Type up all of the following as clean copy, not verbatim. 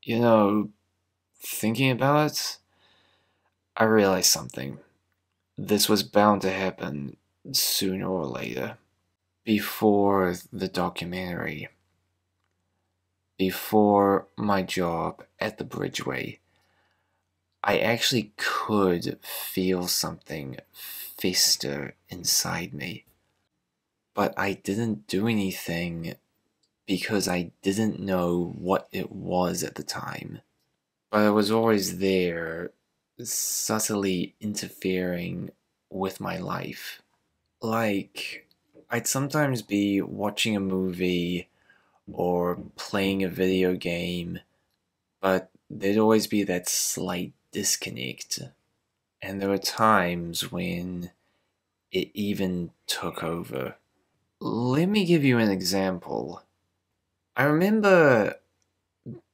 You know, thinking about it, I realized something. This was bound to happen sooner or later. Before the documentary, before my job at the Bridgeway, I actually could feel something fester inside me. But I didn't do anything because I didn't know what it was at the time. But it was always there, subtly interfering with my life. Like, I'd sometimes be watching a movie or playing a video game, but there'd always be that slight disconnect. And there were times when it even took over. Let me give you an example. I remember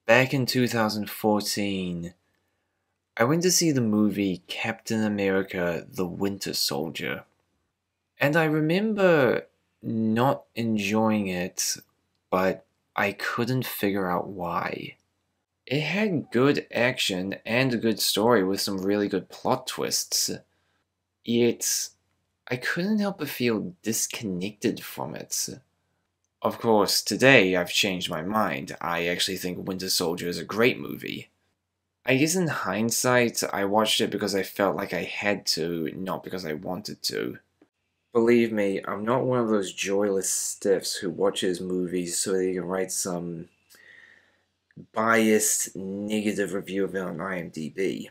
back in 2014, I went to see the movie Captain America the Winter Soldier. And I remember not enjoying it, but I couldn't figure out why. It had good action and a good story with some really good plot twists, yet I couldn't help but feel disconnected from it. Of course, today I've changed my mind. I actually think Winter Soldier is a great movie. I guess in hindsight, I watched it because I felt like I had to, not because I wanted to. Believe me, I'm not one of those joyless stiffs who watches movies so they can write some biased, negative review of it on IMDb.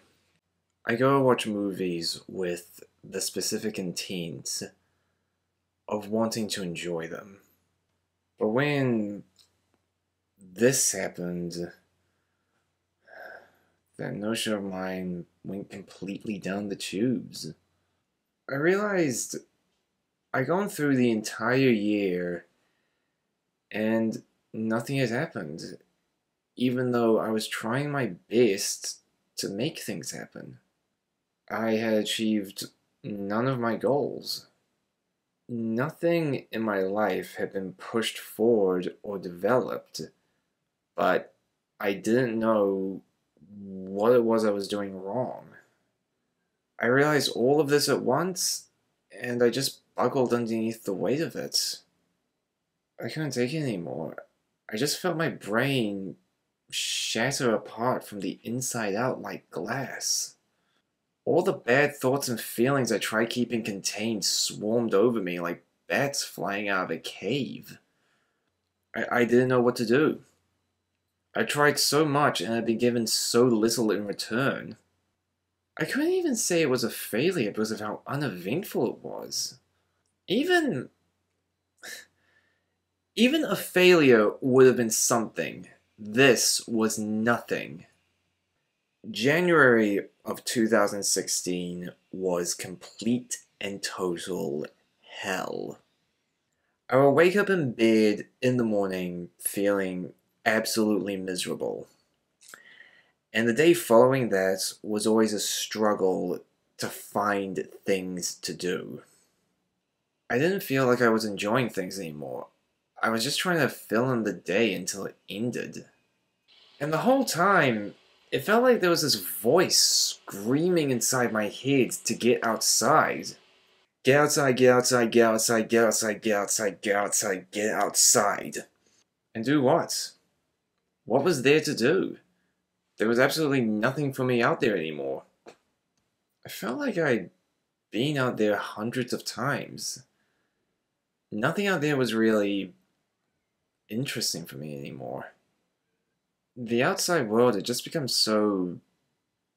I go watch movies with the specific intent of wanting to enjoy them. But when this happened, that notion of mine went completely down the tubes. I realized I'd gone through the entire year and nothing had happened, even though I was trying my best to make things happen. I had achieved none of my goals. Nothing in my life had been pushed forward or developed, but I didn't know what it was I was doing wrong. I realized all of this at once, and I just buckled underneath the weight of it. I couldn't take it anymore. I just felt my brain shatter apart from the inside out like glass. All the bad thoughts and feelings I tried keeping contained swarmed over me like bats flying out of a cave. I didn't know what to do. I tried so much and had been given so little in return. I couldn't even say it was a failure because of how uneventful it was. Even even a failure would have been something. This was nothing. January of 2016 was complete and total hell. I would wake up in bed in the morning feeling absolutely miserable. And the day following that was always a struggle to find things to do. I didn't feel like I was enjoying things anymore. I was just trying to fill in the day until it ended. And the whole time, it felt like there was this voice screaming inside my head to get outside. Get outside, get outside, get outside, get outside, get outside, get outside, get outside. And do what? What was there to do? There was absolutely nothing for me out there anymore. I felt like I'd been out there hundreds of times. Nothing out there was really interesting for me anymore. The outside world had just become so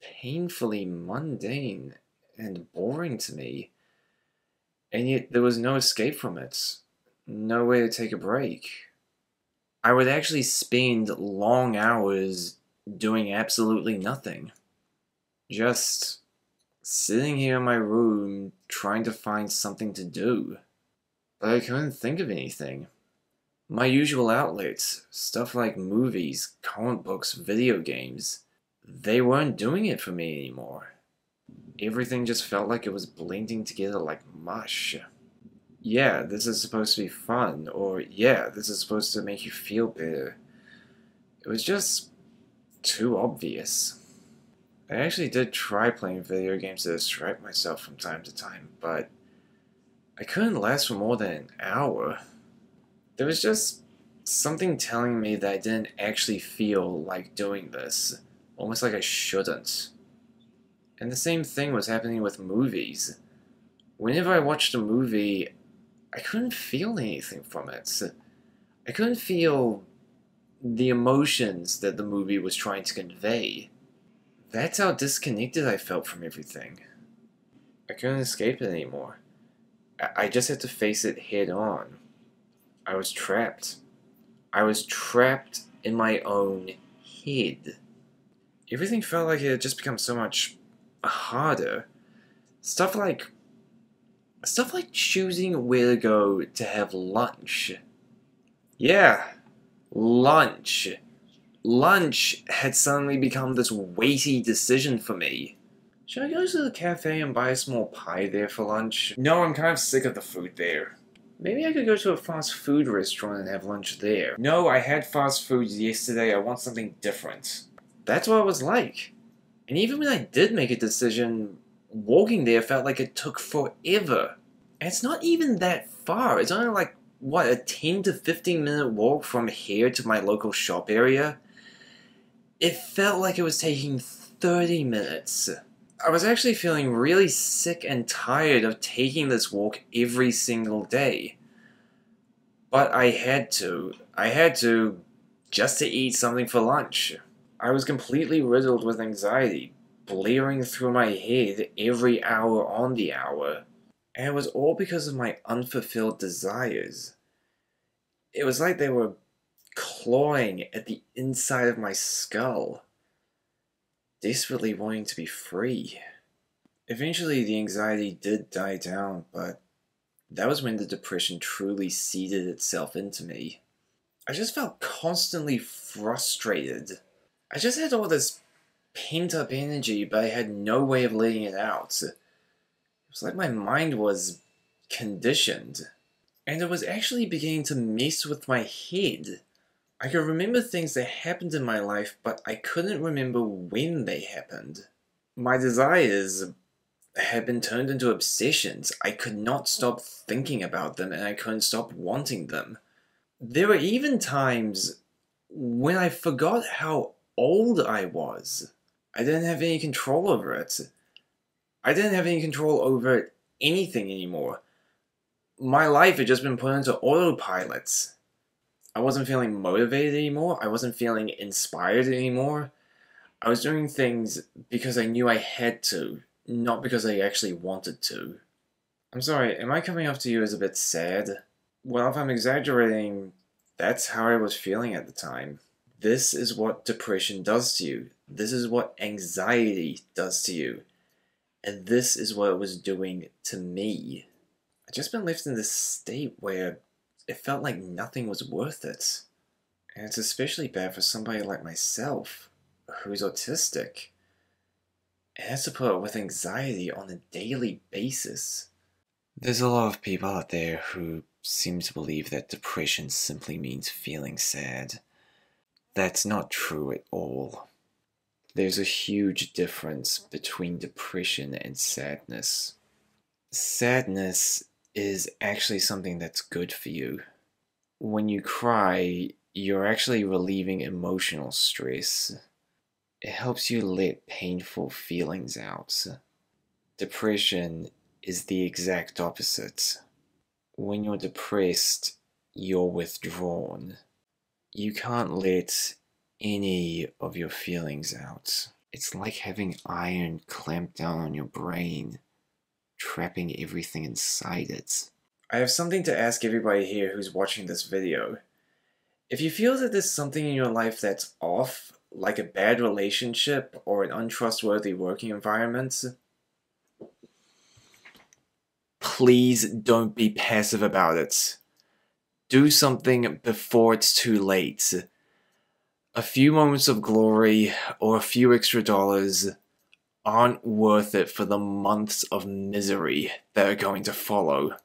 painfully mundane and boring to me, and yet there was no escape from it, no way to take a break. I would actually spend long hours doing absolutely nothing, just sitting here in my room trying to find something to do, but I couldn't think of anything. My usual outlets, stuff like movies, comic books, video games, they weren't doing it for me anymore. Everything just felt like it was blending together like mush. Yeah, this is supposed to be fun, or yeah, this is supposed to make you feel better. It was just too obvious. I actually did try playing video games to distract myself from time to time, but I couldn't last for more than an hour. There was just something telling me that I didn't actually feel like doing this, almost like I shouldn't. And the same thing was happening with movies. Whenever I watched a movie, I couldn't feel anything from it. I couldn't feel the emotions that the movie was trying to convey. That's how disconnected I felt from everything. I couldn't escape it anymore. I just had to face it head on. I was trapped. I was trapped in my own head. Everything felt like it had just become so much harder. Stuff like choosing where to go to have lunch. Yeah, lunch. Lunch had suddenly become this weighty decision for me. Should I go to the cafe and buy a small pie there for lunch? No, I'm kind of sick of the food there. Maybe I could go to a fast food restaurant and have lunch there. No, I had fast food yesterday, I want something different. That's what it was like. And even when I did make a decision, walking there felt like it took forever. And it's not even that far. It's only like, what, a 10 to 15 minute walk from here to my local shop area? It felt like it was taking 30 minutes. I was actually feeling really sick and tired of taking this walk every single day. But I had to. Just to eat something for lunch. I was completely riddled with anxiety, blaring through my head every hour on the hour. And it was all because of my unfulfilled desires. It was like they were clawing at the inside of my skull, desperately wanting to be free. Eventually the anxiety did die down, but that was when the depression truly seeded itself into me. I just felt constantly frustrated. I just had all this pent-up energy, but I had no way of letting it out. It was like my mind was conditioned, and it was actually beginning to mess with my head. I could remember things that happened in my life, but I couldn't remember when they happened. My desires had been turned into obsessions. I could not stop thinking about them, and I couldn't stop wanting them. There were even times when I forgot how old I was. I didn't have any control over it. I didn't have any control over anything anymore. My life had just been put into autopilot. I wasn't feeling motivated anymore. I wasn't feeling inspired anymore. I was doing things because I knew I had to, not because I actually wanted to. I'm sorry, am I coming off to you as a bit sad? Well, if I'm exaggerating, that's how I was feeling at the time. This is what depression does to you. This is what anxiety does to you. And this is what it was doing to me. I'd just been left in this state where it felt like nothing was worth it. And it's especially bad for somebody like myself, who's autistic, and has to put up with anxiety on a daily basis. There's a lot of people out there who seem to believe that depression simply means feeling sad. That's not true at all. There's a huge difference between depression and sadness. Sadness is actually something that's good for you. When you cry, you're actually relieving emotional stress. It helps you let painful feelings out. Depression is the exact opposite. When you're depressed, you're withdrawn. You can't let any of your feelings out. It's like having iron clamped down on your brain, trapping everything inside it. I have something to ask everybody here who's watching this video. If you feel that there's something in your life that's off, like a bad relationship or an untrustworthy working environment, please don't be passive about it. Do something before it's too late. A few moments of glory or a few extra dollars aren't worth it for the months of misery that are going to follow.